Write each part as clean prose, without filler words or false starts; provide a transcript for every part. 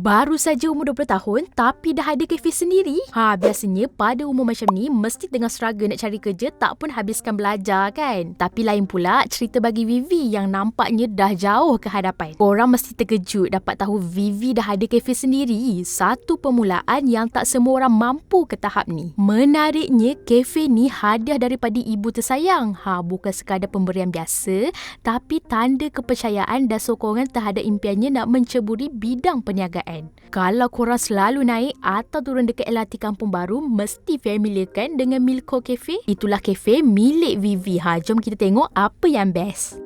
Baru saja umur 20 tahun tapi dah ada kafe sendiri? Biasanya pada umur macam ni mesti tengah struggle nak cari kerja tak pun habiskan belajar kan? Tapi lain pula cerita bagi Vivi yang nampaknya dah jauh ke hadapan. Korang mesti terkejut dapat tahu Vivi dah ada kafe sendiri. Satu permulaan yang tak semua orang mampu ke tahap ni. Menariknya, kafe ni hadiah daripada ibu tersayang. Bukan sekadar pemberian biasa tapi tanda kepercayaan dan sokongan terhadap impiannya nak menceburi bidang perniagaan. Kalau korang selalu naik atau turun dekat LRT Kampung Baru, mesti familiar kan dengan Milko Cafe? Itulah kafe milik Vivi. Jom kita tengok apa yang best.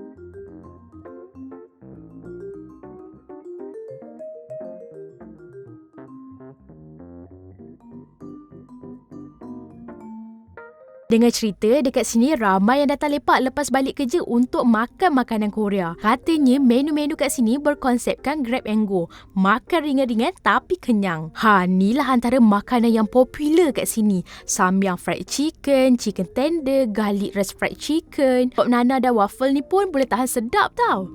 Dengar cerita, dekat sini ramai yang datang lepak lepas balik kerja untuk makan makanan Korea. Katanya menu-menu kat sini berkonsepkan grab and go. Makan ringan-ringan tapi kenyang. Inilah antara makanan yang popular kat sini. Samyang fried chicken, chicken tender, garlic rice fried chicken. Pop nana dan waffle ni pun boleh tahan sedap tau.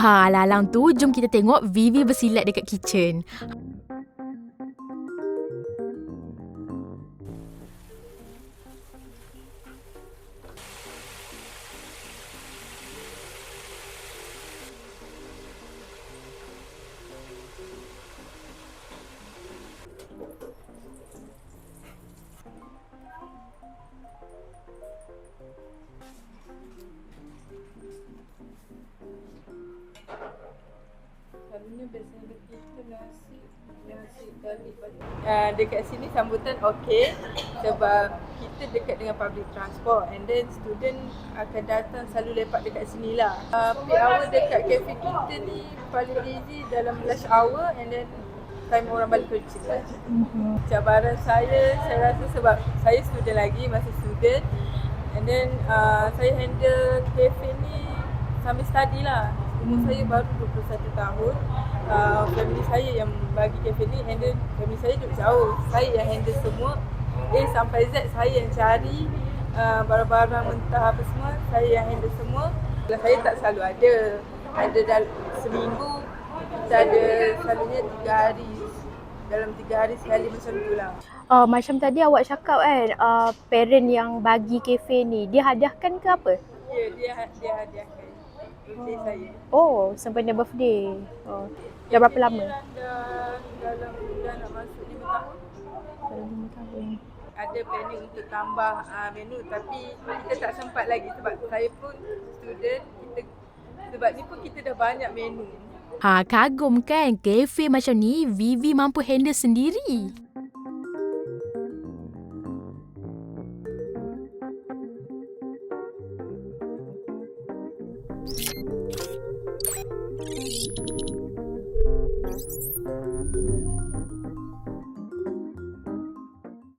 Lalang tu, jom kita tengok Vivi bersilat dekat kitchen. Selalunya biasanya kita nasi garlic. Dekat sini sambutan okey sebab kita dekat dengan public transport and then student akan datang selalu lepak dekat sini lah. Peak hour dekat cafe kita ni paling busy dalam lunch hour and then time orang balik kerja. Cabaran saya rasa sebab saya student lagi, masih student and then saya handle cafe ni sambil study lah. Umur saya baru 21 tahun. Family saya yang bagi kafe ni and then family saya duduk jauh. Saya yang handle semua. Sampai Z saya yang cari barang-barang mentah apa semua. Saya yang handle semua. Saya tak selalu ada. Ada dalam seminggu kita ada selalunya 3 hari. Dalam 3 hari sekali macam tu lah. Macam tadi awak cakap kan, parent yang bagi kafe ni, dia hadiahkan ke apa? Ya, dia hadiahkan. Birthday saya. Sempena birthday. Dah berapa lama? Dalam nak masuk 5 tahun. Dalam 5 tahun. Ada planning untuk tambah menu tapi kita tak sempat lagi sebab saya pun student. Sebab ni pun kita dah banyak menu. Kagum kan? Kafe macam ni Vivi mampu handle sendiri.